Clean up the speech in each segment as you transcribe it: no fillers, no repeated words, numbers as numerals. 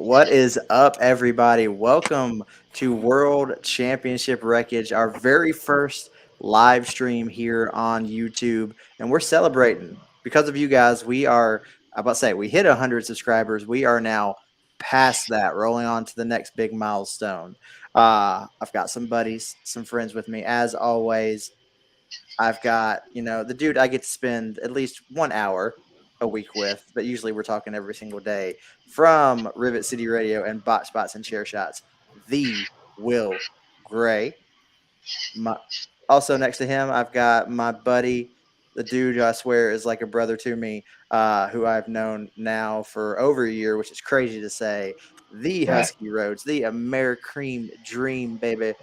What is up, everybody? Welcome to World Championship Wreckage, our very first live stream here on YouTube. And we're celebrating because of you guys. We hit 100 subscribers. We are now past that, rolling on to the next big milestone. I've got some buddies, some friends with me, as always. I've got, the dude I get to spend at least 1 hour a week with, but usually we're talking every single day from Rivet City Radio and Bot Spots and Chair Shots, the Will Gray. My, Also next to him, I've got my buddy, the dude who I swear is like a brother to me, who I've known now for over a year, which is crazy to say. The Husky Roads, the Americream Dream, baby.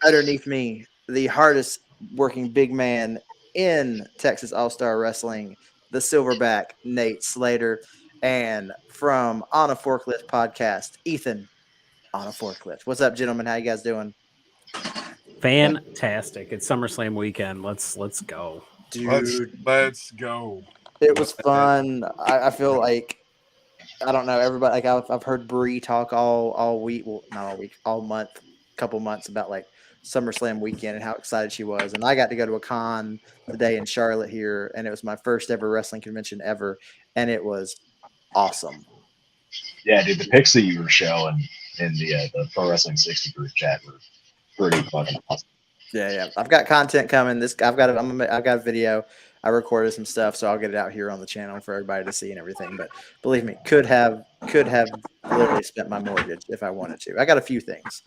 Underneath me, the hardest working big man in Texas All Star Wrestling, the Silverback Nate Slater, and from On a Forklift podcast, Ethan on a Forklift. What's up, gentlemen? How you guys doing? Fantastic! It's SummerSlam weekend. Let's go, dude. Let's go. It was fun. I feel like I don't know everybody. Like I've heard Bree talk all week. Well, not all week, all month, couple months about like SummerSlam weekend and how excited she was. And I got to go to a con today in Charlotte here, and it was my first ever wrestling convention ever, and it was awesome. Yeah, dude, the pics that you were showing in the Pro Wrestling 60 group chat were pretty fucking awesome. Yeah. I've got content coming. I've got a video. I recorded some stuff, so I'll get it out here on the channel for everybody to see and everything. But believe me, could have literally spent my mortgage if I wanted to. I got a few things.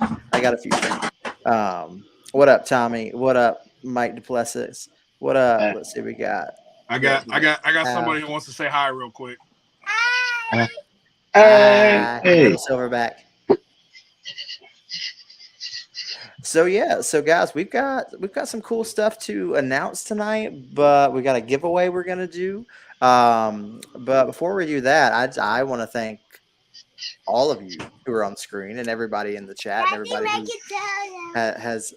What up, Tommy? What up, Mike Duplessis? What up? Let's see what we got. I got somebody who wants to say hi real quick. Hey, Silverback. So guys, we've got some cool stuff to announce tonight, but we got a giveaway we're gonna do. But before we do that, I want to thank all of you who are on the screen and everybody in the chat and everybody who has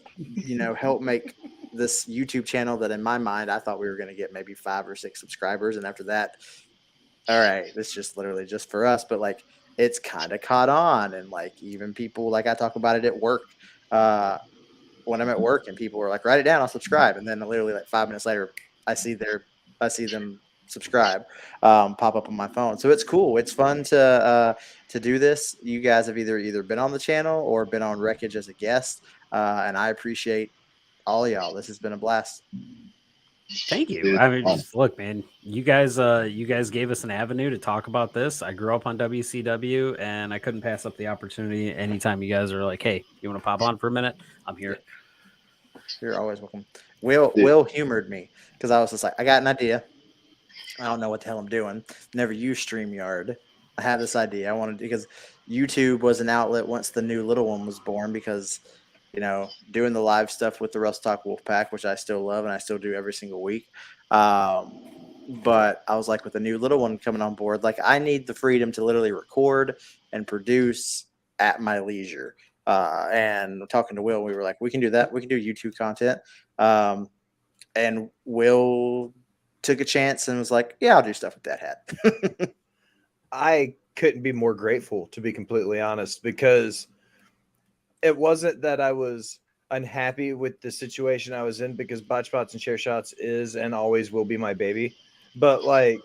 helped make this YouTube channel that in my mind I thought we were gonna get maybe 5 or 6 subscribers, and after that, all right, it's just literally just for us, but like it's kind of caught on, and like even people like I talk about it at work. When I'm at work and people are like, write it down, I'll subscribe. And then literally like 5 minutes later, I see them subscribe, pop up on my phone. So it's cool. It's fun to do this. You guys have either been on the channel or been on Wreckage as a guest. And I appreciate all of y'all. This has been a blast. Thank you. I mean, just look, man, you guys gave us an avenue to talk about this. I grew up on WCW, and I couldn't pass up the opportunity. Anytime you guys are like, "Hey, you want to pop on for a minute?" I'm here. You're always welcome. Will humored me because I was just like, I got an idea. I don't know what the hell I'm doing. Never used StreamYard. I had this idea. I wanted because YouTube was an outlet once the new little one was born because. Doing the live stuff with the Russ Talk Wolfpack, which I still love and I still do every single week. But I was like, with the new little one coming on board, like I need the freedom to literally record and produce at my leisure. And talking to Will, we were like, we can do that. We can do YouTube content. And Will took a chance and was like, yeah, I'll do stuff with that hat. I couldn't be more grateful, to be completely honest, because it wasn't that I was unhappy with the situation I was in, because Botch Spots and Chair Shots is and always will be my baby. But like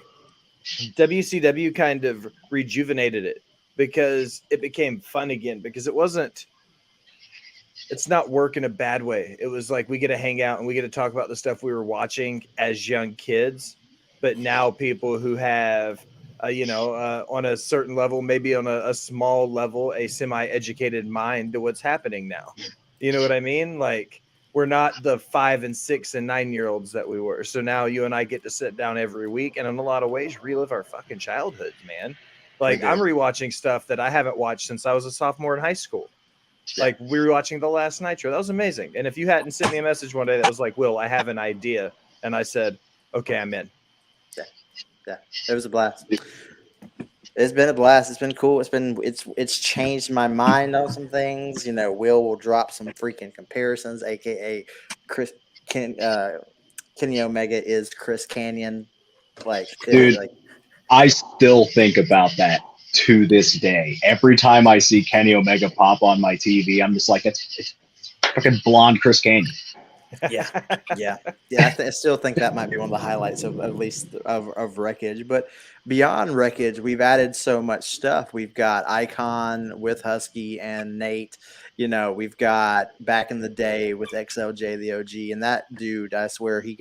WCW kind of rejuvenated it because it became fun again, because it's not work in a bad way. It was like we get to hang out and we get to talk about the stuff we were watching as young kids, but now people who have on a certain level, maybe on a small level, a semi-educated mind to what's happening now. You know what I mean? Like, we're not the 5 and 6 and 9-year-olds that we were. So now you and I get to sit down every week and in a lot of ways relive our fucking childhoods, man. Like, I'm rewatching stuff that I haven't watched since I was a sophomore in high school. Like, we were watching The Last Nitro. That was amazing. And if you hadn't sent me a message one day that was like, Will, I have an idea. And I said, okay, I'm in. Yeah, it was a blast. It's been a blast. It's been cool. It's changed my mind on some things. Will drop some freaking comparisons, aka Kenny Omega is Chris Canyon. Like, dude, I still think about that to this day. Every time I see Kenny Omega pop on my TV, I'm just like, it's fucking blonde Chris Kanyon. Yeah. I still think that might be one of the highlights of at least of Wreckage. But beyond Wreckage, we've added so much stuff. We've got Icon with Husky and Nate. You know, we've got back in the day with XLJ the OG, and that dude, I swear, he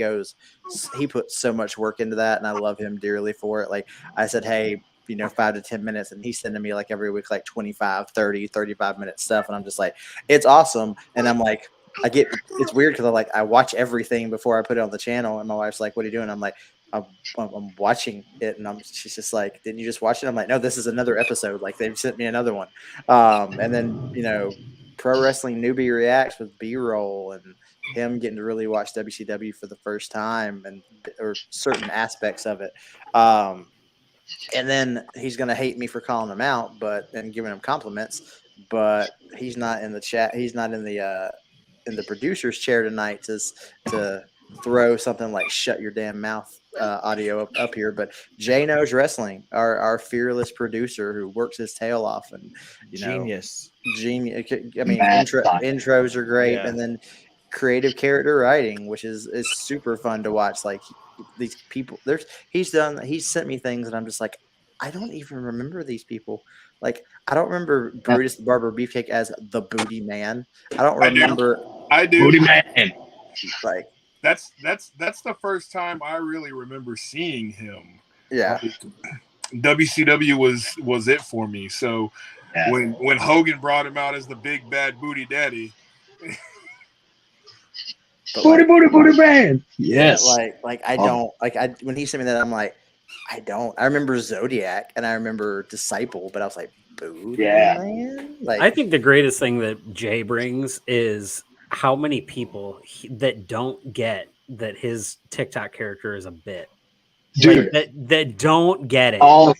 puts so much work into that, and I love him dearly for it. Like I said, hey, 5 to 10 minutes, and he's sending me like every week like 25, 30, 35-minute stuff, and I'm just like, it's awesome. And I'm like, it's weird because I watch everything before I put it on the channel, and my wife's like, what are you doing? I'm like, I'm watching it, and she's just like, didn't you just watch it? I'm like, no, this is another episode. Like, they've sent me another one. And then Pro Wrestling Newbie Reacts with B-roll and him getting to really watch WCW for the first time or certain aspects of it. And then he's going to hate me for calling him out, and giving him compliments, but he's not in the chat. He's not in the producer's chair tonight to throw something like "shut your damn mouth" audio up here. But Jay Knows Wrestling, our fearless producer who works his tail off, and Genius. I mean, intros are great, and then creative character writing, which is super fun to watch. Like these people, he's sent me things, and I'm just like, I don't even remember these people. Like, I don't remember Brutus the Barber Beefcake as the Booty Man. I don't remember. I do. Booty Man. Like, that's the first time I really remember seeing him. Yeah. WCW was it for me. So when Hogan brought him out as the big bad booty daddy. Booty man. Yes. When he sent me that, I'm like, I remember Zodiac and I remember Disciple, but I was like, Booty Man? Like, I think the greatest thing that Jay brings is how many people that don't get that his TikTok character is a bit. Dude, that don't get it. I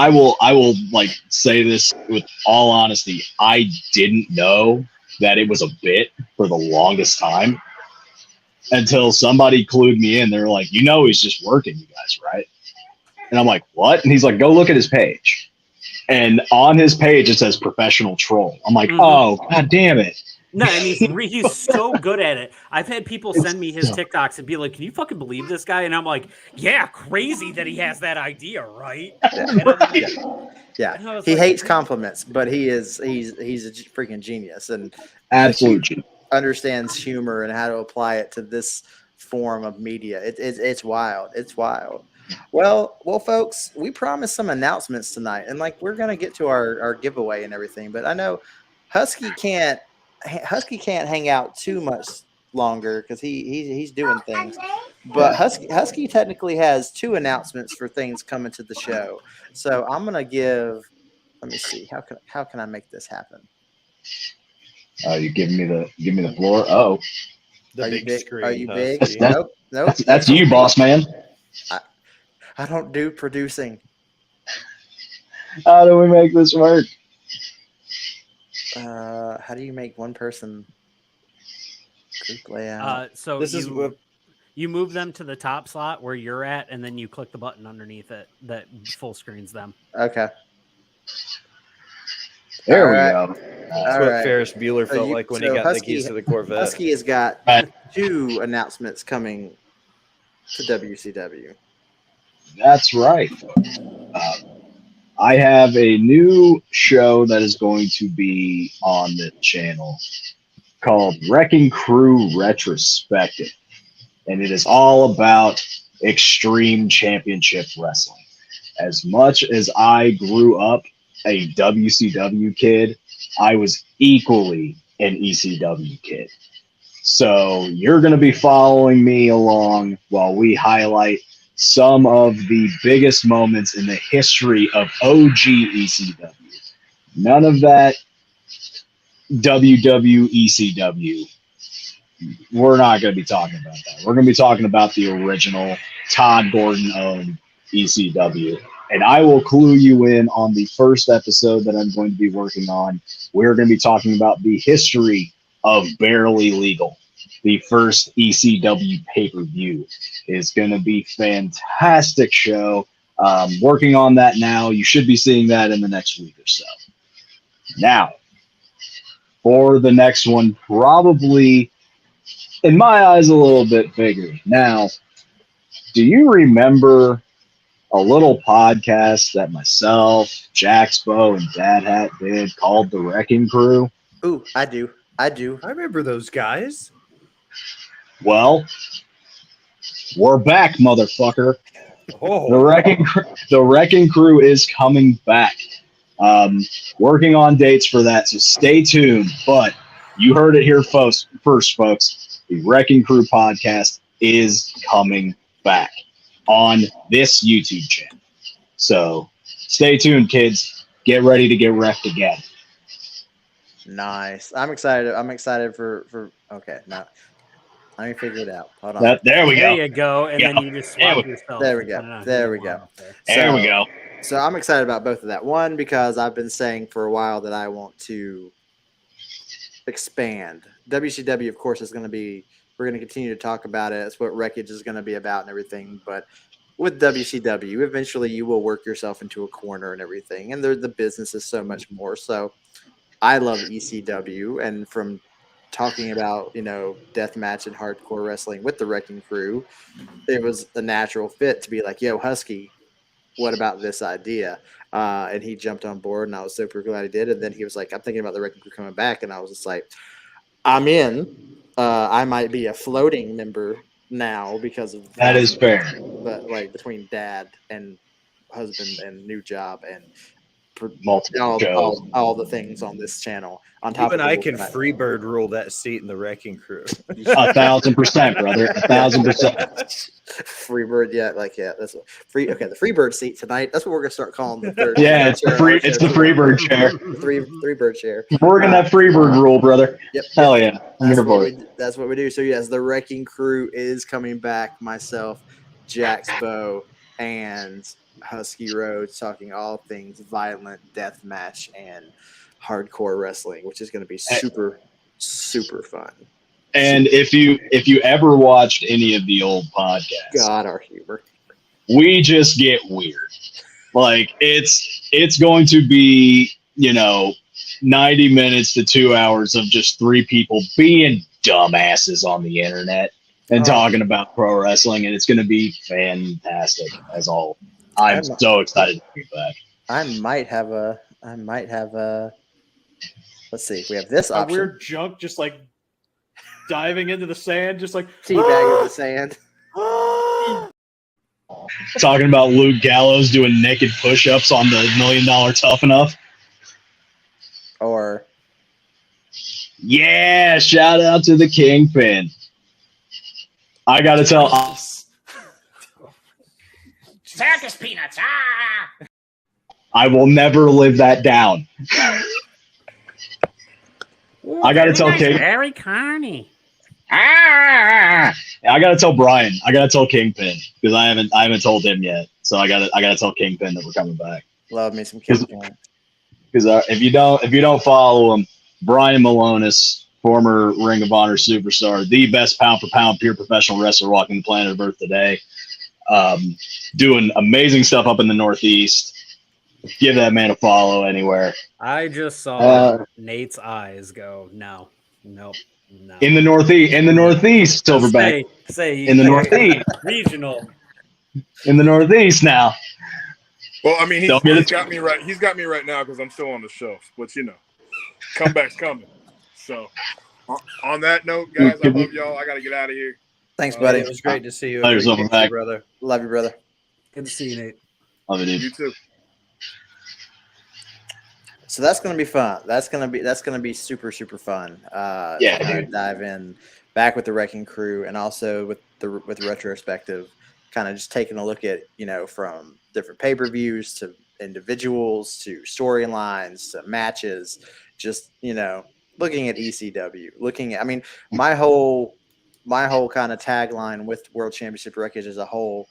will like say this with all honesty. I didn't know that it was a bit for the longest time until somebody clued me in. They're like, he's just working you guys, right? And I'm like, what? And he's like, go look at his page. And on his page, it says professional troll. I'm like, oh, God damn it. No, and he's so good at it. I've had people send me his TikToks and be like, can you fucking believe this guy? And I'm like, yeah, crazy that he has that idea, right? Yeah. He hates compliments, but he's a freaking genius, and absolutely understands humor and how to apply it to this form of media. It's wild. It's wild. Well, folks, we promised some announcements tonight, and we're gonna get to our giveaway and everything, but I know Husky can't hang out too much longer because he's doing things. But Husky technically has 2 announcements for things coming to the show. So I'm gonna give. Let me see. How can I make this happen? You give me the floor. Oh, the big screen. Are you big? Nope. That's you, boss man. I don't do producing. How do we make this work? How do you make one person group layout? So this is what you move them to the top slot where you're at, and then you click the button underneath it that full screens them. Okay. There we go. That's what Ferris Bueller felt like when he got the keys to the Corvette. Husky has got 2 announcements coming to WCW. That's right, folks. I have a new show that is going to be on the channel called Wrecking Crew Retrospective. And it is all about Extreme Championship Wrestling. As much as I grew up a WCW kid, I was equally an ECW kid. So you're going to be following me along while we highlight some of the biggest moments in the history of OG ECW. None of that WWECW. We're not going to be talking about that. We're going to be talking about the original Todd Gordon owned ECW. And I will clue you in on the first episode that I'm going to be working on. We're going to be talking about the history of Barely Legal. The first ECW pay-per-view is going to be fantastic show. Working on that now. You should be seeing that in the next week or so. Now, for the next one, probably, in my eyes, a little bit bigger. Now, do you remember a little podcast that myself, Jaxbo, and Dad Hat did called The Wrecking Crew? Ooh, I do. I remember those guys. Well, we're back, motherfucker. Oh, The Wrecking Crew is coming back. Working on dates for that, so stay tuned. But you heard it here first, folks. The Wrecking Crew podcast is coming back on this YouTube channel. So stay tuned, kids. Get ready to get wrecked again. Nice. I'm excited. I'm excited for okay, now let me figure it out. Hold on. There we There go. you go. And then you just swap yourself. There we go. There we go. There we go. So I'm excited about both of that. One, because I've been saying for a while that I want to expand. WCW, of course, is going to be, we're going to continue to talk about it. That's what Wreckage is going to be about and everything. But with WCW, eventually you will work yourself into a corner and everything. And the business is so much more. So I love ECW. And from talking about, deathmatch and hardcore wrestling with the Wrecking Crew, it was a natural fit to be like, yo, Husky, what about this idea? And he jumped on board, and I was super glad he did. And then he was like, I'm thinking about the Wrecking Crew coming back. And I was just like, I'm in. I might be a floating member now because of That is fair. But like between dad and husband and new job and Multiple shows. all the things on this channel. On top even of I can Freebird rule that seat in the Wrecking Crew. 1,000%, brother. 1,000%. Freebird, that's what free. Okay, the Freebird seat tonight. That's what we're gonna start calling the third. Yeah, it's the Freebird chair. Freebird chair. We're gonna have Freebird rule, brother. Yep. Hell yeah. I'm here for it. That's what we do. So yes, the Wrecking Crew is coming back. Myself, Jaxbo, and Husky Rhodes talking all things violent, deathmatch, and hardcore wrestling, which is going to be super, super fun. And if you ever watched any of the old podcasts, God, our humor, we just get weird. Like it's going to be 90 minutes to 2 hours of just three people being dumbasses on the internet and talking about pro wrestling, and it's going to be fantastic as all. I'm so excited to be back. I might have a. Let's see. We have this option. A weird junk, just like diving into the sand, just like teabag in the sand. Talking about Luke Gallows doing naked push-ups on the $1 Million Tough Enough. Or yeah, shout out to the Kingpin. I gotta tell. Circus peanuts. I will never live that down. I gotta tell King. Very carny. I gotta tell Brian. I gotta tell Kingpin because I haven't told him yet. So I gotta tell Kingpin that we're coming back. Love me some Kingpin. Because if you don't follow him, Brian Malonis, former Ring of Honor superstar, the best pound for pound pure professional wrestler walking the planet of Earth today, doing amazing stuff up in the Northeast. Give that man a follow anywhere. I just saw Nate's eyes go, no. In the Northeast, Silverback. Say in the Northeast. Regional. In the Northeast now. Well, I mean, he's got me right. He's got me right now because I'm still on the shelf. But comeback's coming. So, on that note, guys, I love y'all. I got to get out of here. Thanks, buddy. It was great to see you. Brother. Love you, brother. Good to see you, Nate. Love you, dude. You too. So that's gonna be fun. That's gonna be super, super fun. Dude. Dive in back with the Wrecking Crew and also with retrospective, kind of just taking a look at from different pay-per-views to individuals to storylines to matches, just looking at ECW, my whole kind of tagline with World Championship Wreckage as a whole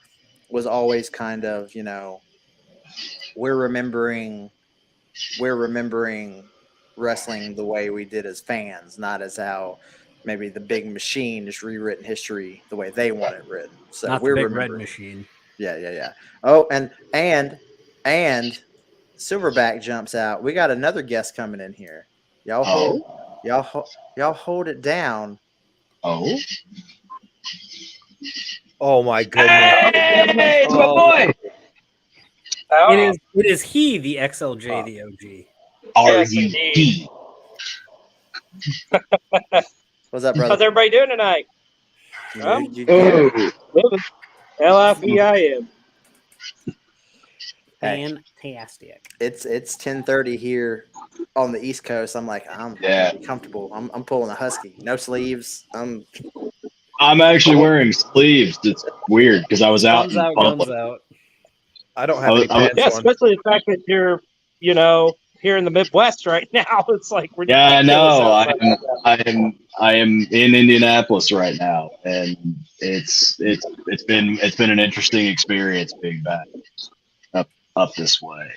was always kind of we're remembering wrestling the way we did as fans, not as how maybe the big machine has rewritten history the way they want it written. So not we're the big red remembering. machine. Yeah. Oh, and Silverback jumps out. We got another guest coming in here. Y'all hold it down. Oh. Oh my goodness. Hey, it's my boy. It is he, the XLJ, the OG. R-U-D. What's up, How's brother? everybody doing tonight? You- LIVIM. Hey, Fantastic. it's 10:30 here on the East Coast. I'm like, I'm comfortable. I'm pulling a husky, no sleeves. I'm actually wearing sleeves. It's weird because I was out Guns in out, public. guns out. I don't have any I was- pants Yeah, on. especially the fact that you're, here in the Midwest right now. It's like Yeah, I know. ridiculous outside. I am in Indianapolis right now, and it's been an interesting experience being back up this way.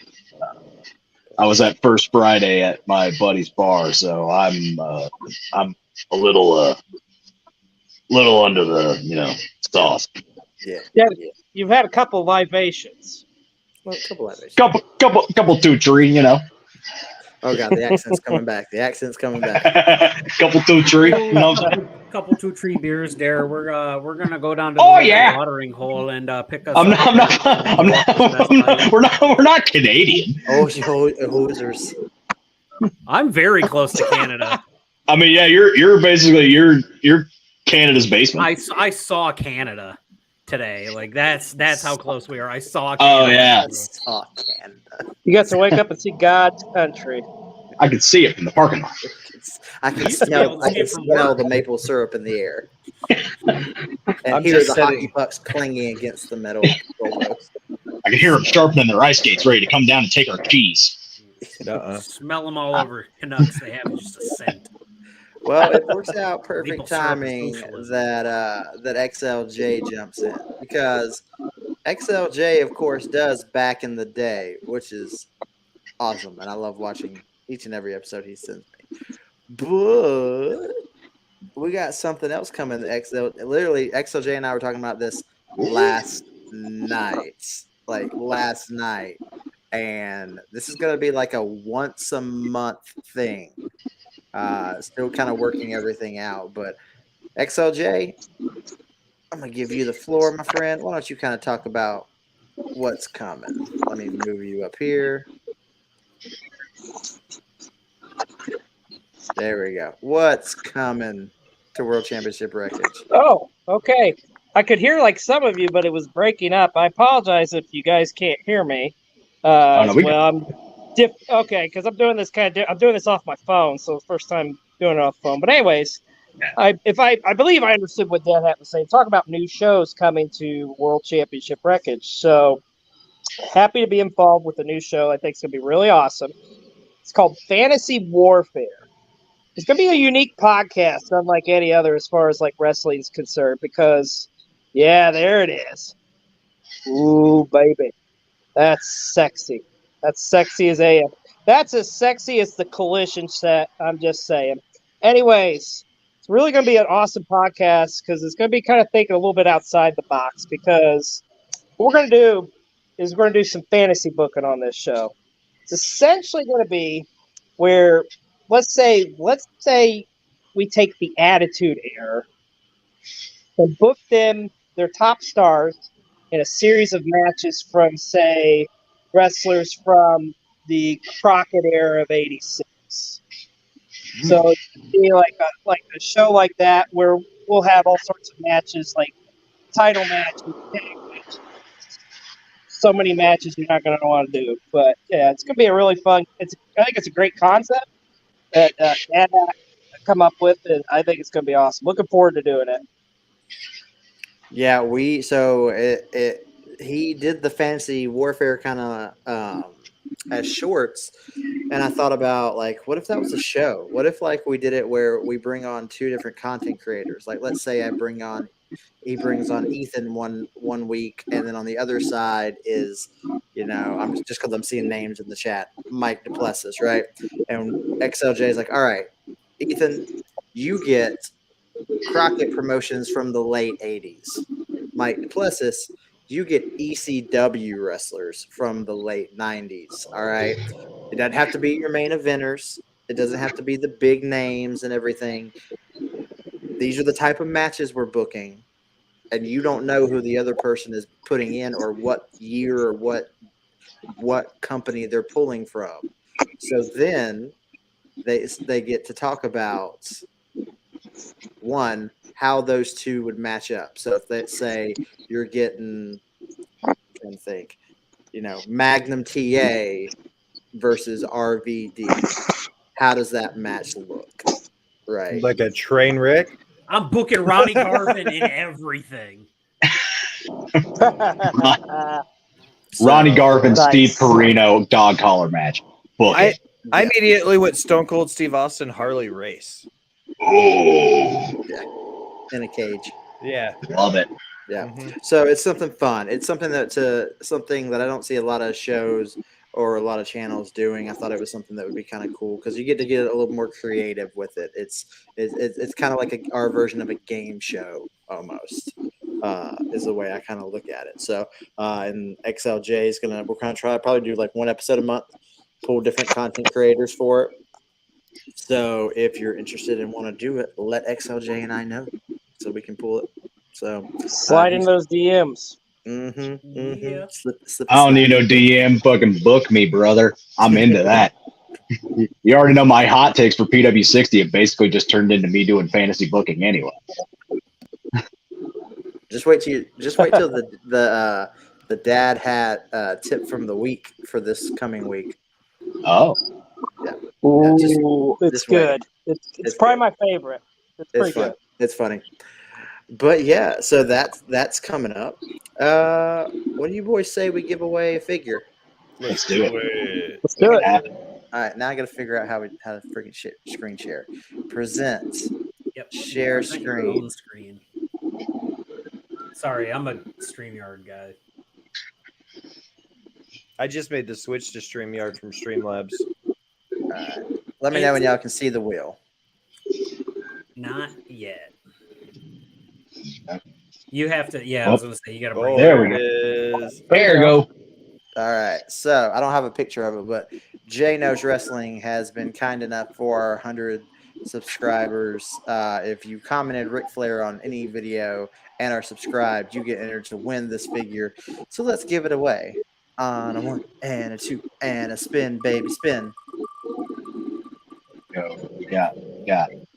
I was at First Friday at my buddy's bar, so I'm a little under the sauce. Yeah. You've had a couple libations. Well, a couple of it. Couple 2-3, Oh god, the accent's coming back. The accent's coming back. couple 2-3, what I'm saying? Couple 2-3 beers there. We're gonna go down to the Oh, local yeah. watering hole and pick us I'm up. not. We're not Canadian. Oh, you hosers. I'm very close to Canada. I mean, yeah, you're basically you're Canada's basement. I saw Canada today. Like that's how close we are. I saw Canada. Oh yeah, Oh, Canada. You got to wake up and see God's country. I could see it from the parking lot. I can used to be able to see it from smell work. the maple syrup in the air. And I'm hear just the hockey sitting- pucks clanging against the metal goalpost. I could hear them sharpening their ice skates, ready to come down and take our cheese. Smell them all over Canucks. They have just a scent. Well, it works out Maple perfect syrup is timing socialism. that XLJ jumps in, because XLJ, of course, does back in the day, which is awesome, and I love watching each and every episode he sends me. But we got something else coming. Literally, XLJ and I were talking about this last night, and this is going to be like a once a month thing. Still kind of working everything out, but XLJ, I'm gonna give you the floor, my friend. Why don't you kind of talk about what's coming? Let me move you up here. There we go. What's coming to World Championship Wreckage? Oh, okay. I could hear like some of you, but it was breaking up. I apologize if you guys can't hear me. No, we Okay, because I'm doing this I'm doing this off my phone, so first time doing it off the phone. But anyways, I believe I understood what Dan had to say. Talk about new shows coming to World Championship Wreckage. So happy to be involved with the new show. I think it's gonna be really awesome. It's called Fantasy Warfare. It's gonna be a unique podcast, unlike any other as far as like wrestling's concerned, because yeah, there it is. Ooh, baby. That's sexy. That's sexy as AF. That's as sexy as the Collision set. I'm just saying. Anyways, it's really going to be an awesome podcast because it's going to be kind of thinking a little bit outside the box, because what we're going to do is we're going to do some fantasy booking on this show. It's essentially going to be where, let's say we take the Attitude Era and book them, their top stars, in a series of matches from, say, wrestlers from the Crockett era of '86. So it'd be like a show like that where we'll have all sorts of matches, like title matches, tag matches. So many matches you're not going to want to do, but yeah, it's going to be a really fun. I think it's a great concept that Dad come up with, and I think it's going to be awesome. Looking forward to doing it. Yeah, he did the Fantasy Warfare kind of as shorts, and I thought about, like, what if that was a show? What if, like, we did it where we bring on two different content creators? Like, let's say he brings on Ethan one week, and then on the other side is, I'm just because I'm seeing names in the chat, Mike Duplessis, right? And XLJ is like, all right, Ethan, you get Crockett promotions from the late 80s. Mike Duplessis, you get ECW wrestlers from the late 90s. All right. It doesn't have to be your main eventers. It doesn't have to be the big names and everything. These are the type of matches we're booking, and you don't know who the other person is putting in or what year or what company they're pulling from. So then they get to talk about one, how those two would match up. So if let's say you're getting, I'm trying to think, Magnum TA versus RVD, how does that match look? Right. Like a train wreck. I'm booking Ronnie Garvin in everything. Ronnie Garvin, nice. Steve Corino, dog collar match. Book it. I immediately went Stone Cold Steve Austin, Harley Race. Oh, in a cage. Yeah. love it. Yeah. So it's something fun. It's something something that I don't see a lot of shows or a lot of channels doing. I thought it was something that would be kind of cool because you get to get a little more creative with it. It's kind of like our version of a game show almost. Is the way I kind of look at it. So and XLJ is we're gonna try probably do like one episode a month, pull different content creators for it. So if you're interested and want to do it, let XLJ and I know so we can pull it. So slide in those DMs. Yeah. I don't need no DM. Fucking book me, brother. I'm into that. You already know my hot takes for PW60 have basically just turned into me doing fantasy booking anyway. Just wait till the dad hat tip from the week for this coming week. Oh, Ooh, it's just wait. good. It's probably my favorite. It's pretty fun. good. It's funny. But yeah, so that's coming up. What do you boys say we give away a figure? let's do it. Let's do it. All right, now I got to figure out how to freaking screen share. Present. Yep. Share Present your own screen. Sorry, I'm a StreamYard guy. I just made the switch to StreamYard from Streamlabs. Let me know when y'all can see the wheel. Not yet. You have to. Yeah, I was gonna say you got to bring. Oh, There we it go. is. There you go. All right, so I don't have a picture of it, but Jay Knows Wrestling has been kind enough for our 100 subscribers. If you commented Ric Flair on any video and are subscribed, you get entered to win this figure. So let's give it away. On a 1 and a 2 and a spin, baby, spin. Go. We got it.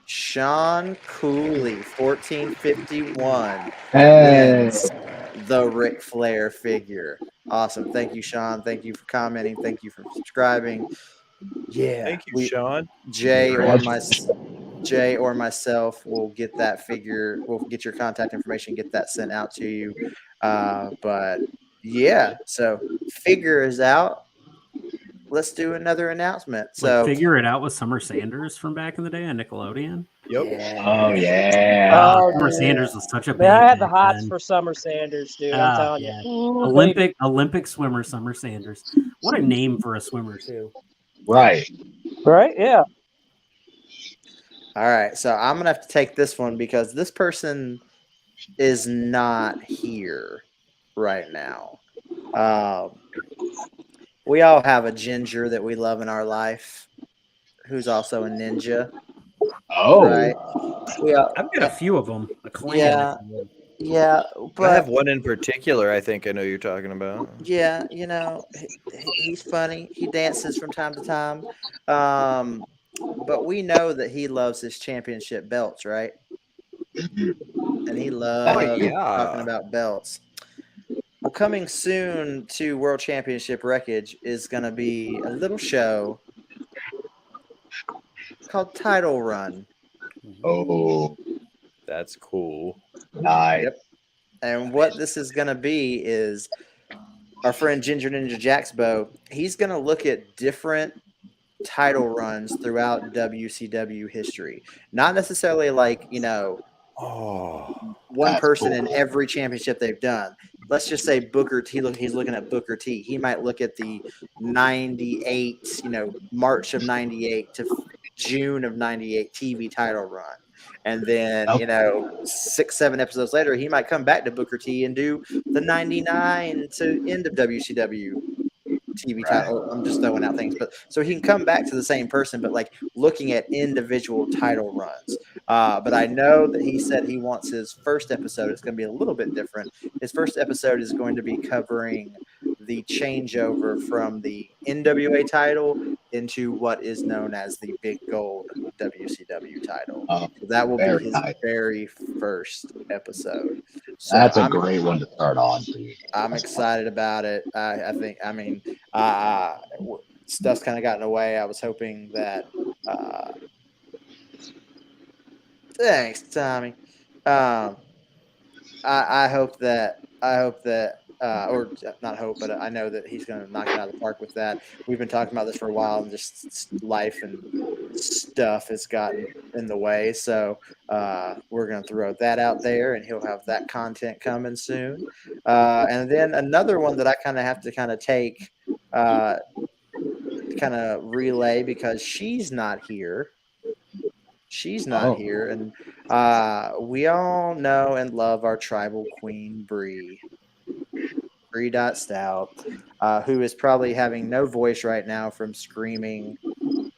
Sean Cooley, 1451. Hey. wins the Ric Flair figure. Awesome. Thank you, Sean. Thank you for commenting. Thank you for subscribing. Yeah. Thank you, Sean. Jay or myself will get that figure. We'll get your contact information, get that sent out to you. But yeah, so figure is out. Let's do another announcement. So Figure It Out with Summer Sanders from back in the day on Nickelodeon. Yep. Oh yeah. Summer Sanders was such a big Man, I had the hit, hots man. for Summer Sanders, dude. I'm telling yeah. you. Ooh, Olympic swimmer Summer Sanders. What a name for a swimmer too. Right. right? Yeah. all right, so I'm gonna have to take this one because this person is not here right now. We all have a ginger that we love in our life, who's also a ninja, Oh. right? I've got a few of them. A clan. Yeah. Yeah, but I have one in particular I think I know you're talking about. yeah, he's funny. He dances from time to time. But we know that he loves his championship belts, right? And he loves yeah. talking about belts. Well, coming soon to World Championship Wreckage is going to be a little show called Title Run. Oh. That's cool. Nice. Yep. And what this is going to be is our friend Ginger Ninja Jaxbo, he's going to look at different title runs throughout WCW history. Not necessarily like, Oh. one That's person cool. in every championship they've done. Let's just say Booker T. He's looking at Booker T. He might look at the 98, March of 98 to June of 98 TV title run. And then, 6-7 episodes later, he might come back to Booker T and do the 99 to end of WCW TV title. I'm just throwing out things, but so he can come back to the same person, but like looking at individual title runs. But I know that he said he wants his first episode. It's going to be a little bit different. His first episode is going to be covering the changeover from the NWA title into what is known as the Big Gold WCW title. So that will be his very first episode. So that's a great one to start on. I'm excited about it. Stuff's kind of gotten away. I was hoping that. Thanks, Tommy. I hope that, or not hope, but I know that he's going to knock it out of the park with that. We've been talking about this for a while, and just life and stuff has gotten in the way. So we're going to throw that out there, and he'll have that content coming soon. And then another one that I kind of have to kind of take, kind of relay, because she's not here. She's not here, and we all know and love our tribal queen, Bree Stout, who is probably having no voice right now from screaming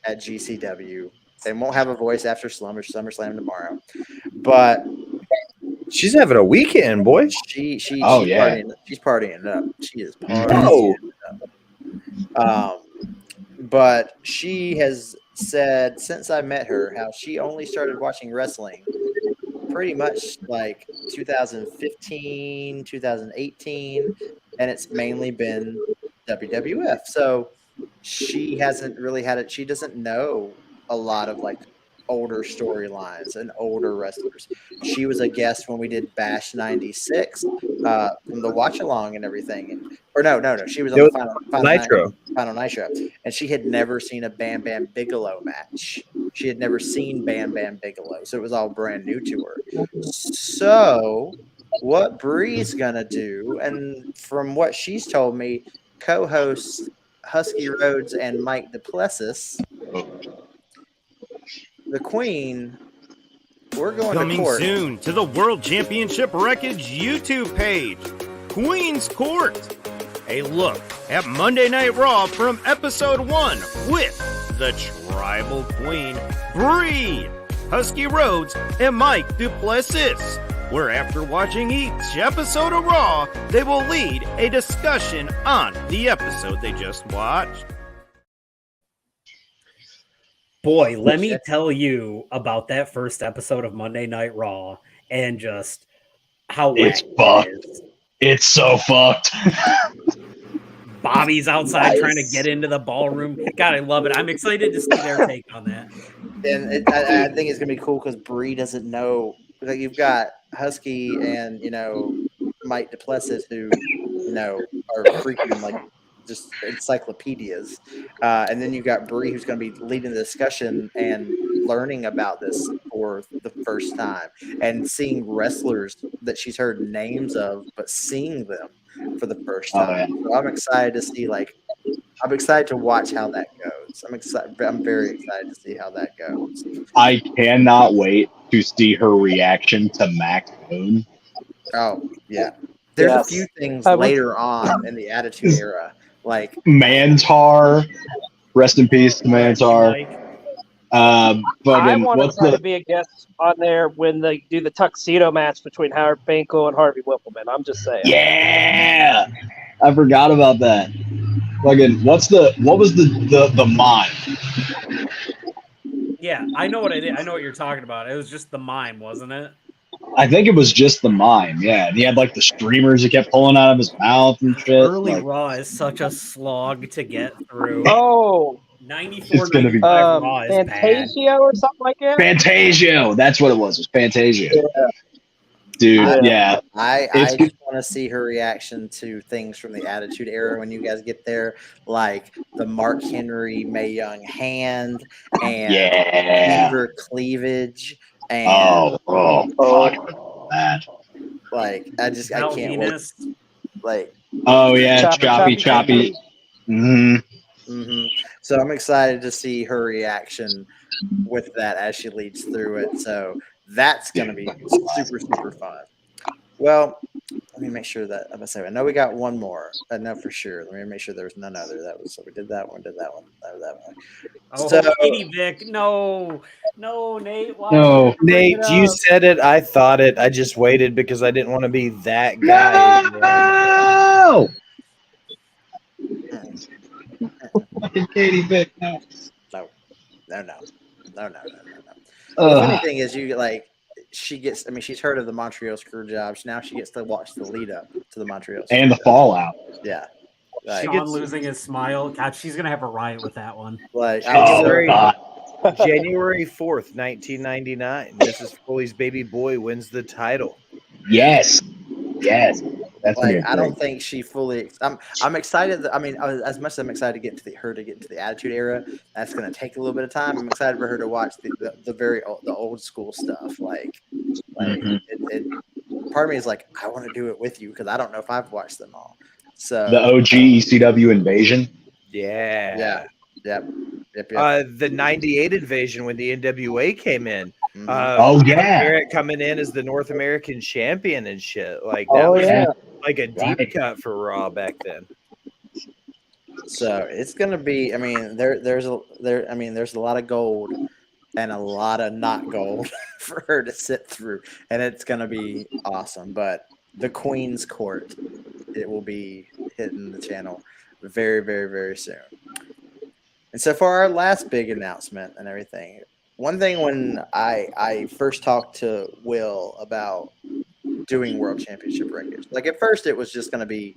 at GCW. They won't have a voice after SummerSlam tomorrow, but she's having a weekend, boy. She's partying up. She is partying up. But she has said since I met her how she only started watching wrestling pretty much like 2015, 2018, and it's mainly been WWF. So she hasn't really had it. She doesn't know a lot of like older storylines and older wrestlers. She was a guest when we did Bash 96 from the watch along and everything. No. She was on the Final Nitro. And she had never seen a Bam Bam Bigelow match. She had never seen Bam Bam Bigelow. So it was all brand new to her. So what Bree's going to do, and from what she's told me, co-hosts Husky Rhodes and Mike Duplessis, the Queen, we're going Coming to court. soon to the World Championship Wreckage YouTube page, Queen's Court. A look at Monday Night Raw from episode 1 with the Tribal Queen, Bree, Husky Rhodes, and Mike Duplessis, where after watching each episode of Raw, they will lead a discussion on the episode they just watched. Boy, let me tell you about that first episode of Monday Night Raw and just how it's fucked. It's so fucked. Bobby's outside trying to get into the ballroom. God, I love it. I'm excited to see their take on that. And I think it's gonna be cool because Bree doesn't know. Like you've got Husky and Mike Duplessis who are freaking like just encyclopedias, and then you've got Bree who's going to be leading the discussion and learning about this for the first time and seeing wrestlers that she's heard names of, but seeing them for the first time. So I'm excited to see. I'm excited to watch how that goes. I'm very excited to see how that goes. I cannot wait to see her reaction to Max Moon. Oh yeah, there's a few things later on in the Attitude Era. Like Mantar, rest in peace to Mantar. But I want to try to be a guest on there when they do the tuxedo match between Howard Finkel and Harvey Whippleman. I'm just saying. Yeah, I forgot about that. What was the mime? Yeah, I know what I did. I know what you're talking about. It was just the mime, wasn't it? I think it was just the mime, yeah. And he had like the streamers he kept pulling out of his mouth and shit. Early Raw is such a slog to get through. Oh, 94, 95 Raw is Fantasio or something like that? Fantasio, that's what it was. It was Fantasio. Yeah. Dude, yeah. I just want to see her reaction to things from the Attitude Era when you guys get there, like the Mark Henry Mae Young hand and Beaver cleavage. And that. Like I can't wait. Like choppy. Mm-hmm. So I'm excited to see her reaction with that as she leads through it. So That's going to be super, super fun. Well, let me make sure that I know we got one more. I know for sure. Let me make sure there's none other. That was so we did that one, that one. Oh, So, Katie Vic, no, Nate. Why No. did you bring Nate, it you up? said it. I thought it. I just waited because I didn't want to be that guy. No! Fucking Katie Vick, no. no. The Ugh. funny thing is, she gets. I mean, she's heard of the Montreal screw jobs. Now she gets to watch the lead up to the Montreal And the Screwjob. fallout. Yeah. Like, Sean losing his smile. God, she's gonna have a riot with that one. like January, God. January 4th, 1999. Mrs. Foley's baby boy wins the title. Yes. That's like I don't think she fully. I'm excited. I mean, as much as I'm excited to get to her to get into the Attitude Era, that's going to take a little bit of time. I'm excited for her to watch the old school stuff. Like part of me is like, I want to do it with you because I don't know if I've watched them all. So the OG ECW invasion. Yeah. Yep. The 98 invasion when the NWA came in. Mhm. Oh, yeah. Barrett coming in as the North American champion and shit. Like that was like a deep cut for Raw back then. So it's gonna be. I mean, there's a lot of gold and a lot of not gold for her to sit through, and it's gonna be awesome. But the Queen's Court, it will be hitting the channel very, very, very soon. And so for our last big announcement and everything, one thing when I first talked to Will about doing World Championship Wreckage, like at first it was just going to be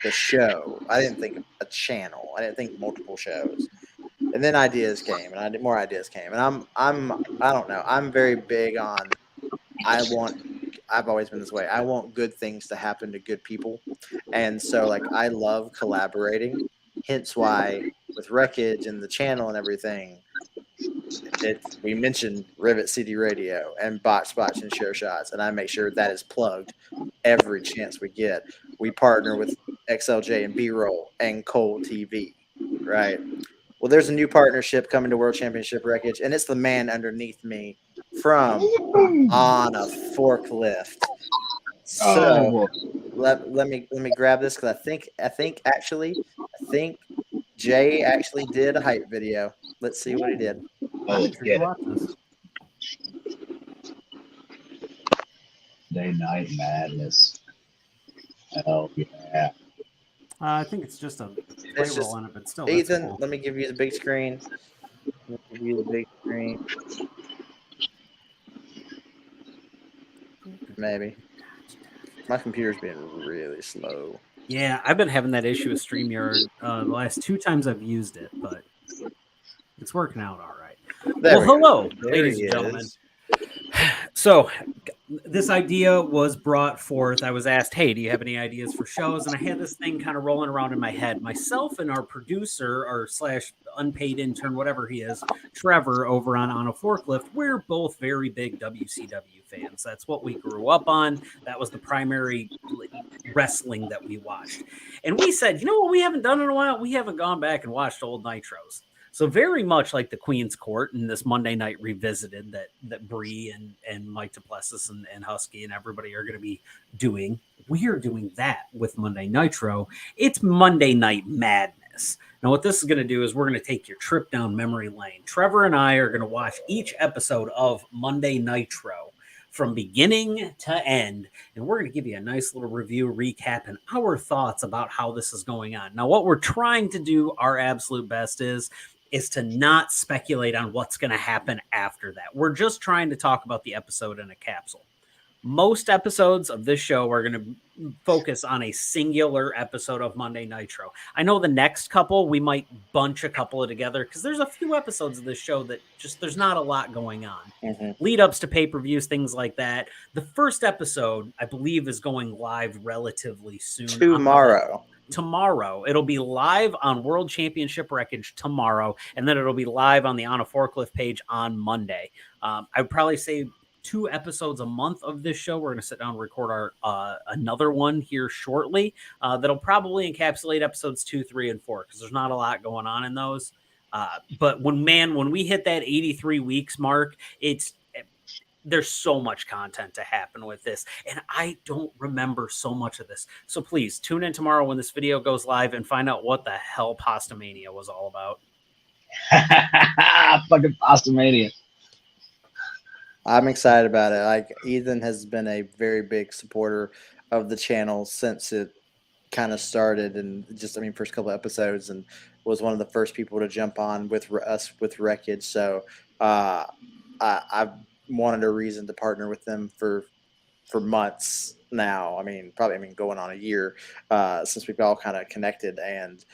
the show. I didn't think a channel. I didn't think multiple shows. And then ideas came, and more ideas came. And I don't know. I'm very big on. I've always been this way. I want good things to happen to good people, and so like I love collaborating. Hence why with Wreckage and the channel and everything, we mentioned Rivet CD Radio and Botch Spots and Share Shots, and I make sure that is plugged every chance we get. We partner with XLJ and B-Roll and Cole TV, right? Well, there's a new partnership coming to World Championship Wreckage, and it's the man underneath me from On a Forklift. So let me grab this because I think Jay actually did a hype video. Let's see what he did. Day Night Madness. Hell yeah. I think it's just a play roll on it, but still. Ethan, cool. let me give you the big screen. Maybe. My computer's being really slow. Yeah, I've been having that issue with StreamYard the last 2 times I've used it, but it's working out all right. Well, hello, ladies and gentlemen. So this idea was brought forth. I was asked, hey, do you have any ideas for shows? And I had this thing kind of rolling around in my head. Myself and our producer, or / unpaid intern, whatever he is, Trevor over on a Forklift, we're both very big WCW fans. That's what we grew up on. That was the primary wrestling that we watched. And we said, you know what we haven't done in a while? We haven't gone back and watched old Nitros. So very much like the Queen's Court and this Monday Night Revisited that Bree and Mike Duplessis and Husky and everybody are going to be doing, we are doing that with Monday Nitro. It's Monday Night Madness. Now what this is going to do is we're going to take your trip down memory lane. Trevor and I are going to watch each episode of Monday Nitro from beginning to end, and we're going to give you a nice little review, recap, and our thoughts about how this is going on. Now what we're trying to do our absolute best is to not speculate on what's going to happen after that. We're just trying to talk about the episode in a capsule. Most episodes of this show are going to focus on a singular episode of Monday Nitro. I know the next couple, we might bunch a couple of together because there's a few episodes of this show that just, there's not a lot going on. Mm-hmm. Lead ups to pay-per-views, things like that. The first episode, I believe, is going live relatively soon. Tomorrow. It'll be live on World Championship Wreckage tomorrow, and then it'll be live on the On a Forklift page on Monday. I would probably say 2 episodes a month of this show. We're going to sit down and record our another one here shortly. That'll probably encapsulate episodes 2, 3, and 4 because there's not a lot going on in those. But when we hit that 83 weeks mark, there's so much content to happen with this, and I don't remember so much of this. So please tune in tomorrow when this video goes live and find out what the hell Pastamania was all about. Fucking Pastamania. I'm excited about it. Like, Ethan has been a very big supporter of the channel since it kind of started, and just, I mean, first couple of episodes, and was one of the first people to jump on with us with Wreckage. So I've wanted a reason to partner with them for months now. I mean, going on a year since we've all kind of connected, and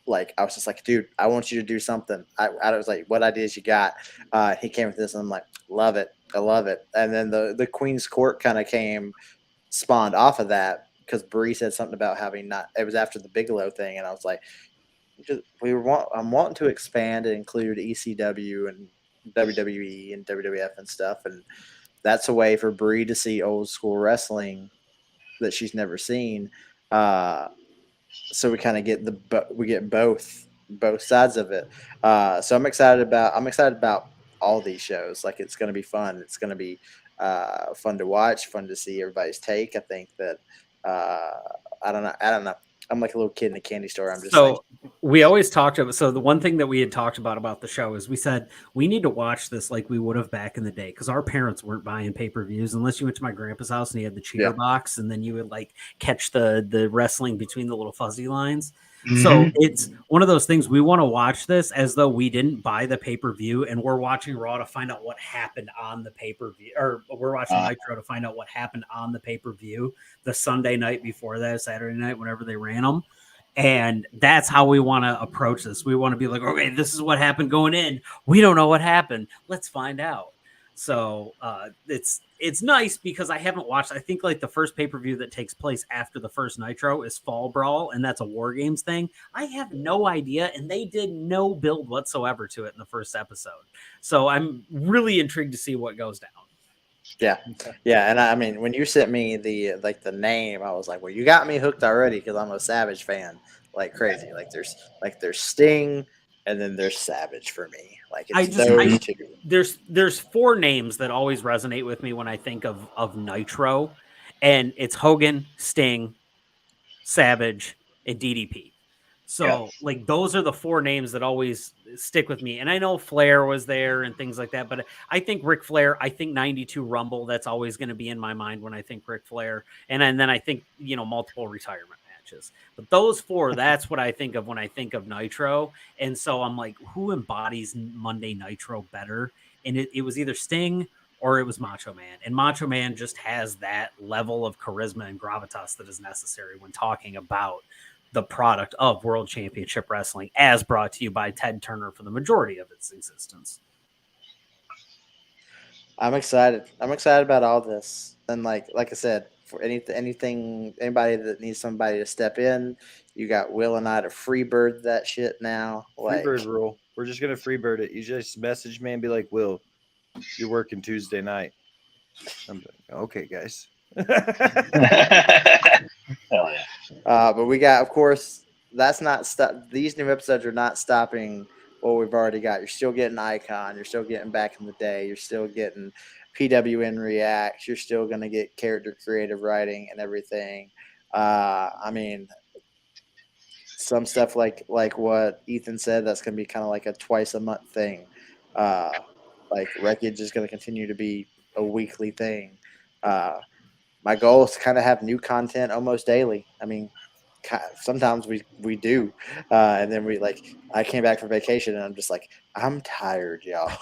like, I was just like, dude, I want you to do something. I was like, what ideas you got? He came with this, and I'm like, love it. I love it. And then the Queen's Court kind of spawned off of that, because Bree said something about having it was after the Bigelow thing, and I was like, I'm wanting to expand and include ECW and WWE and WWF and stuff, and that's a way for Bree to see old school wrestling that she's never seen. So we kind of get both sides of it. So I'm excited about all these shows. Like, it's going to be fun. It's going to be fun to watch, fun to see everybody's take. I think that I don't know. I'm like a little kid in a candy store. I'm just we always talked about. So the one thing that we had talked about the show is we said we need to watch this like we would have back in the day, because our parents weren't buying pay-per-views unless you went to my grandpa's house and he had the cheater box, and then you would like catch the wrestling between the little fuzzy lines. Mm-hmm. So it's one of those things, we want to watch this as though we didn't buy the pay-per-view and we're watching Raw to find out what happened on the pay-per-view, or we're watching Nitro to find out what happened on the pay-per-view the Sunday night before that, Saturday night, whenever they ran them. And that's how we want to approach this. We want to be like, okay, this is what happened going in. We don't know what happened. Let's find out. So it's nice because I haven't watched. I think like the first pay-per-view that takes place after the first Nitro is Fall Brawl, and that's a War Games thing. I have no idea, and they did no build whatsoever to it in the first episode. So I'm really intrigued to see what goes down. Yeah, and I mean, when you sent me the name, I was like, well, you got me hooked already, because I'm a Savage fan like crazy. Like there's Sting, and then there's Savage for me. Like, it's those two. There's four names that always resonate with me when I think of Nitro, and it's Hogan, Sting, Savage, and DDP. So like those are the four names that always stick with me. And I know Flair was there and things like that, but I think Ric Flair, I think 92 Rumble, that's always going to be in my mind when I think Ric Flair. And then I think, multiple retirement matches. But those four, that's what I think of when I think of Nitro. And so I'm like, who embodies Monday Nitro better? And it was either Sting or it was Macho Man. And Macho Man just has that level of charisma and gravitas that is necessary when talking about the product of World Championship Wrestling, as brought to you by Ted Turner for the majority of its existence. I'm excited. I'm excited about all this. And like I said, for anybody that needs somebody to step in, you got Will and I to freebird that shit now. Freebird rule. We're just gonna freebird it. You just message me and be like, Will, you're working Tuesday night. I'm like, okay, guys. Hell yeah. But we got, of course, that's not these new episodes are not stopping what we've already got. You're still getting Icon, you're still getting Back in the Day, you're still getting PWN Reacts, you're still going to get character creative writing and everything. I mean, some stuff like what Ethan said, that's going to be kind of like a twice a month thing. Like Wreckage is going to continue to be a weekly thing. My goal is to kind of have new content almost daily. I mean, sometimes we do. And then I came back from vacation and I'm just like, I'm tired, y'all.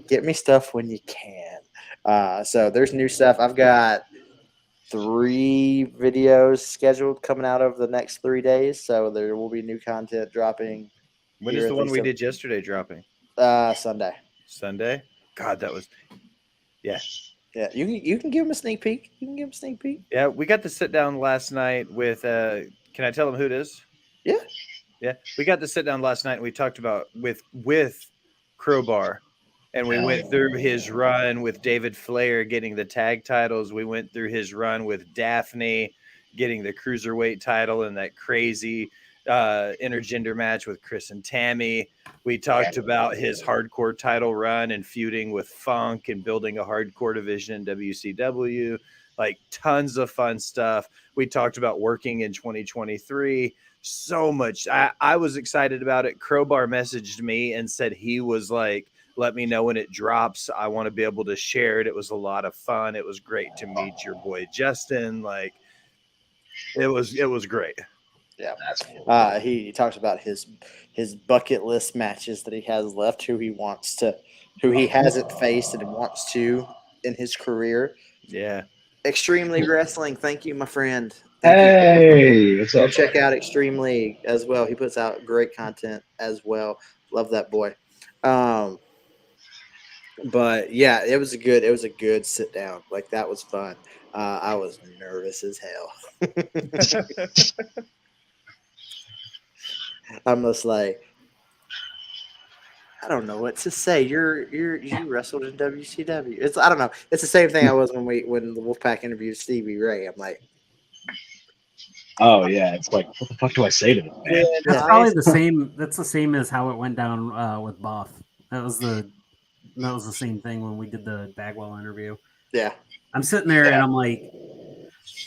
Get me stuff when you can. So there's new stuff. I've got 3 videos scheduled coming out over the next 3 days. So there will be new content dropping. When is the one we did yesterday dropping? Sunday. Sunday? God, that was, yeah. Yeah, you can give him a sneak peek. Yeah, we got to sit down last night with. Can I tell them who it is? Yeah. We got to sit down last night and we talked about with Crowbar, and we went through his run with David Flair getting the tag titles. We went through his run with Daphne getting the cruiserweight title and that crazy intergender match with Chris and Tammy. We talked about his hardcore title run and feuding with Funk and building a hardcore division in WCW. Like tons of fun stuff. We talked about working in 2023. So much. I was excited about it. Crowbar messaged me and said he was like, let me know when it drops. I want to be able to share it. It was a lot of fun. It was great to meet your boy Justin. Like it was great. Yeah, he talks about his bucket list matches that he has left, who he hasn't faced and wants to in his career. Yeah, Extreme League Wrestling. Thank you, my friend. Hey, what's Go up? check out Extreme League as well. He puts out great content as well. Love that boy. But yeah, it was a good sit down. Like that was fun. I was nervous as hell. I'm just like, I don't know what to say. You wrestled in WCW. I don't know. It's the same thing I was when the Wolfpack interviewed Stevie Ray. I'm like, Oh yeah, it's like, what the fuck do I say to them, man? That's probably the same. That's the same as how it went down with Buff. That was the same thing when we did the Bagwell interview. Yeah. I'm sitting there and I'm like,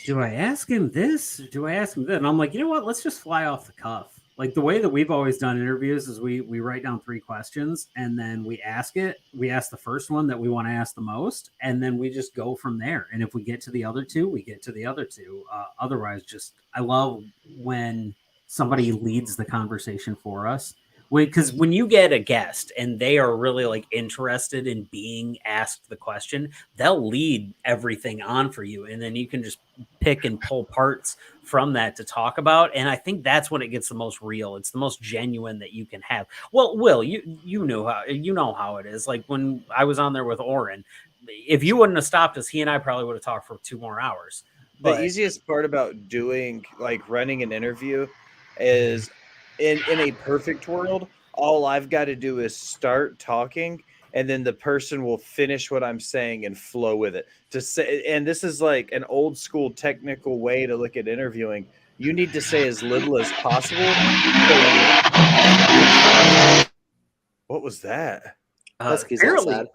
do I ask him this? Do I ask him that? And I'm like, you know what? Let's just fly off the cuff. Like the way that we've always done interviews is we write down 3 questions and then we ask it. We ask the first one that we want to ask the most, and then we just go from there. And if we get to the other 2, we get to the other 2. Otherwise, I love when somebody leads the conversation for us. Because when you get a guest and they are really like interested in being asked the question, they'll lead everything on for you. And then you can just pick and pull parts from that to talk about. And I think that's when it gets the most real. It's the most genuine that you can have. Well, Will, you know how it is. Like when I was on there with Oren, if you wouldn't have stopped us, he and I probably would have talked for 2 more hours. The easiest part about doing running an interview is in a perfect world, all I've got to do is start talking and then the person will finish what I'm saying and flow with it. And this is like an old school technical way to look at interviewing. You need to say as little as possible. What was that? Husky's apparently, outside.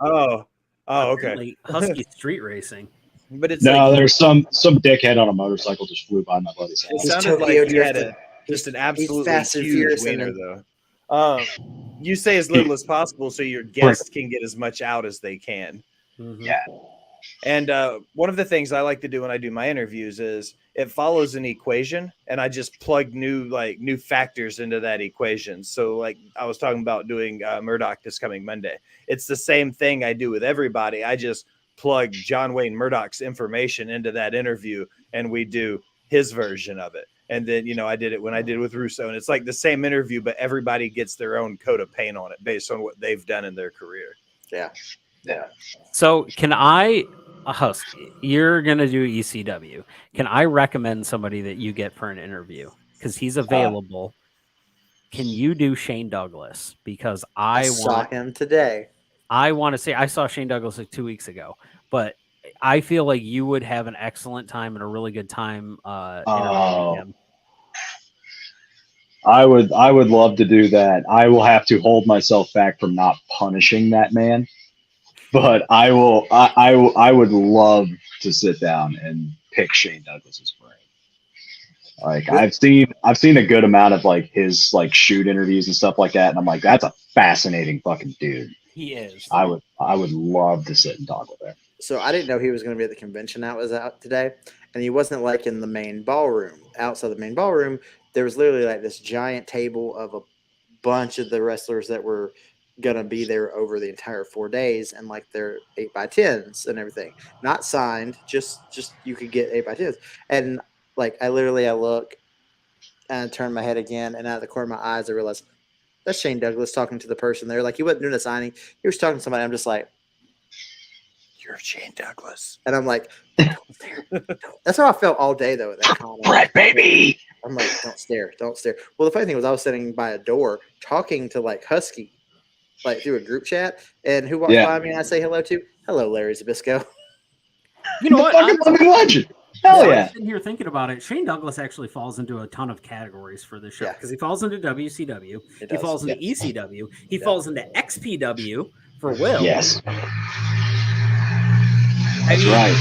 Oh, okay. Husky street racing. But it's there's some dickhead on a motorcycle just flew by my buddy's It house. sounded like you had just an absolutely Fast and huge Furious wiener, though. You say as little as possible so your guests can get as much out as they can. Mm-hmm. Yeah. And one of the things I like to do when I do my interviews is it follows an equation, and I just plug new factors into that equation. So like I was talking about doing Murdoch this coming Monday. It's the same thing I do with everybody. I just plug John Wayne Murdoch's information into that interview, and we do his version of it. And then, I did it when I did with Russo, and it's like the same interview, but everybody gets their own coat of paint on it based on what they've done in their career. Yeah. So can I, Husky, you're going to do ECW. Can I recommend somebody that you get for an interview? Because he's available. Can you do Shane Douglas? Because I saw him today. I want to say I saw Shane Douglas like 2 weeks ago, but I feel like you would have an excellent time and a really good time interviewing him. I would love to do that. I will have to hold myself back from not punishing that man, but I would love to sit down and pick Shane Douglas's brain. Like I've seen a good amount of like his like shoot interviews and stuff like that, and I'm like, that's a fascinating fucking dude. He is. I would love to sit and talk with him. So I didn't know he was going to be at the convention that was out today, and he wasn't like in the main ballroom. Outside the main ballroom, there was literally like this giant table of a bunch of the wrestlers that were going to be there over the entire 4 days, and like their 8x10s and everything, not signed, just you could get 8x10s. And like I look and I turn my head again, and out of the corner of my eyes, I realized that's Shane Douglas talking to the person there. Like he wasn't doing a signing; he was talking to somebody. I'm just like, "You're Shane Douglas," and I'm like, "Don't stare." That's how I felt all day though. At that comment, Brett, baby. I'm like, "Don't stare, don't stare." Well, the funny thing was, I was sitting by a door talking to like Husky, like through a group chat, and who walked by me and I say hello to? Hello, Larry Zbyszko. You know what? Fucking legend. Hell I was yeah. sitting here thinking about it. Shane Douglas actually falls into a ton of categories for this show Yeah. because he falls into WCW, he does, falls into yes. ECW, he falls into XPW for Will. Yes. That's right.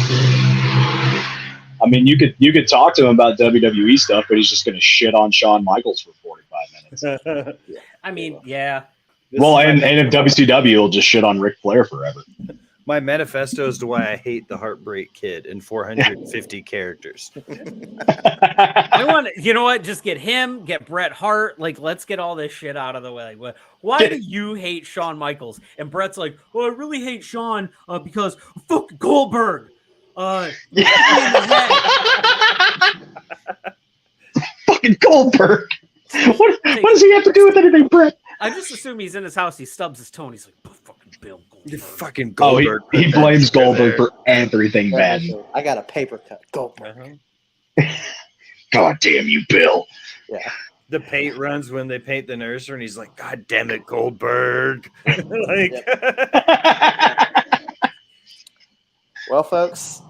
I mean, you could talk to him about WWE stuff, but he's just going to shit on Shawn Michaels for 45 minutes. I mean, yeah. Well, and if WCW will just shit on Ric Flair forever. My manifesto as to why I hate the Heartbreak Kid in 450 characters. I want to, you know what? Just get him, get Bret Hart. Like, let's get all this shit out of the way. Like, why do you hate Shawn Michaels? And Bret's like, well, I really hate Shawn because fuck Goldberg. Fucking Goldberg. What does he have to do with anything, Bret? I just assume he's in his house. He stubs his toe and he's like, fucking Bill Goldberg. Fucking Goldberg. Oh, he blames Goldberg for everything bad. I got a paper cut. Goldberg. God damn you, Bill. Yeah. The paint runs when they paint the nursery, and he's like, God damn it, Goldberg. Like, Well, folks,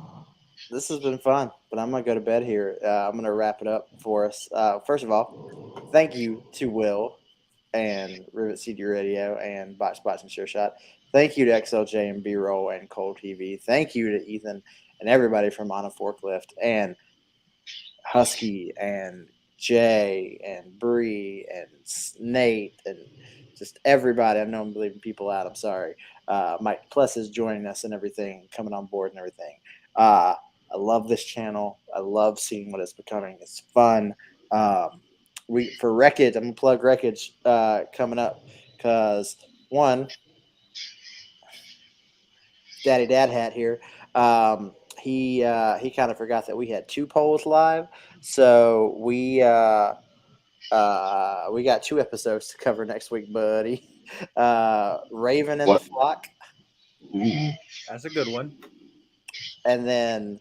this has been fun, but I'm going to go to bed here. I'm going to wrap it up for us. First of all, thank you to Will and Rivet CD Radio and Botch Bots and Sure Shot. Thank you to XLJ and B-Roll and Cold TV. Thank you to Ethan and everybody from On a Forklift and Husky and Jay and Bree and Nate and just everybody. I know I'm leaving people out. I'm sorry. Mike Plus is joining us and everything, coming on board and everything. I love this channel. I love seeing what it's becoming. It's fun. For Wreckage, I'm gonna plug Wreckage coming up because one, Daddy Dad Hat here. He kind of forgot that we had 2 polls live, so we got 2 episodes to cover next week, buddy. Raven and the Flock. that's a good one. And then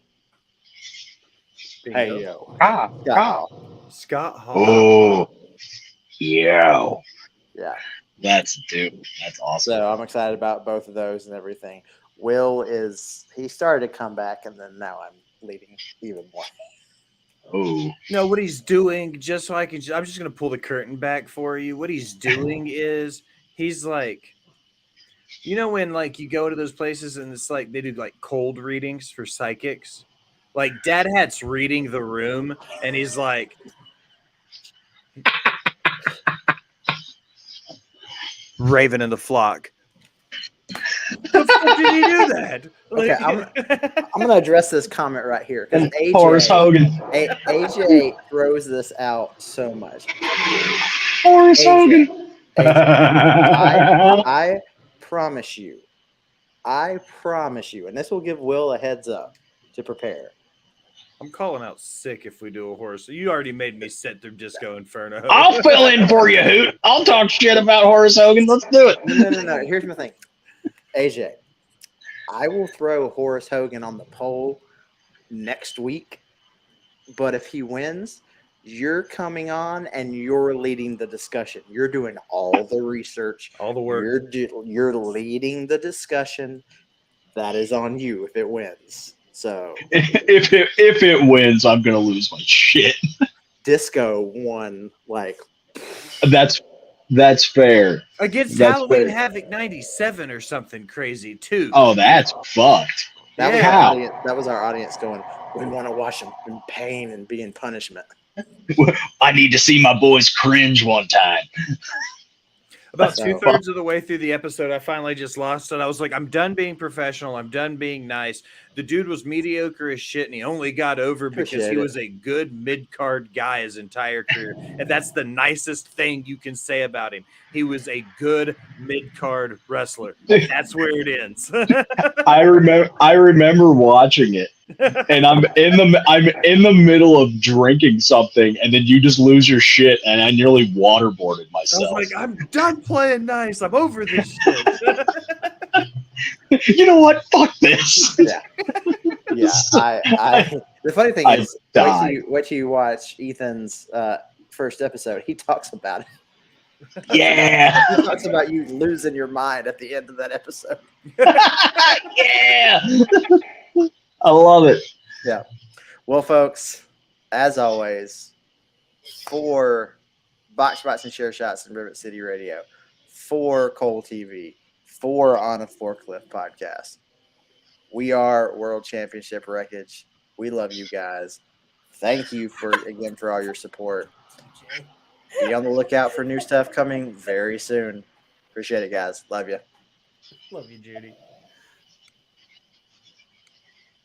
Bingo. hey yo, Scott Hall. Oh, yeah. yeah. That's awesome. So I'm excited about both of those and everything. Will he started to come back, and then now I'm leading even more. Oh, No, what he's doing, just so I'm just going to pull the curtain back for you. What he's doing is he's like, you know, when like you go to those places and it's like they do like cold readings for psychics, like Dad Hat's reading the room and he's like, Raven and the Flock. The fuck did he do that? Okay, I'm going to address this comment right here because Horace Hogan. AJ throws this out so much. Horace AJ, Hogan. I promise you, and this will give Will a heads up to prepare. I'm calling out sick if we do a horse. You already made me sit through Disco Inferno. I'll fill in for you, Hoot. I'll talk shit about Horace Hogan. Let's do it. No. Here's my thing. AJ, I will throw Horace Hogan on the poll next week, but if he wins, you're coming on and you're leading the discussion. You're doing all the research, all the work. You're leading the discussion. That is on you if it wins. So if it wins, I'm gonna lose my shit. Disco won like That's fair. Against That's Halloween fair. Havoc 97 or something crazy too. Oh, that's fucked. that was our audience going, we want to watch him in pain and be in punishment. I need to see my boys cringe one time. About So- 2/3 of the way through the episode, I finally just lost it. I was like, I'm done being professional. I'm done being nice. The dude was mediocre as shit, and he only got over because Appreciate he it. was a good mid-card guy his entire career. And that's the nicest thing you can say about him. He was a good mid-card wrestler. That's where it ends. I remember watching it, and I'm in the middle of drinking something, and then you just lose your shit, and I nearly waterboarded I was myself. like, I'm done playing nice. I'm over this shit. You know what? Fuck this. Yeah. The funny thing I is, died. wait till you watch Ethan's first episode. He talks about it. Yeah. He talks about you losing your mind at the end of that episode. Yeah. I love it. Well, folks, as always, for Box Spots and Share Shots and Rivet City Radio, for Cole TV, for On a Forklift Podcast, we are World Championship Wreckage. We love you guys. Thank you for all your support. Be on the lookout for new stuff coming very soon. Appreciate it, guys. Love you. Love you, Judy.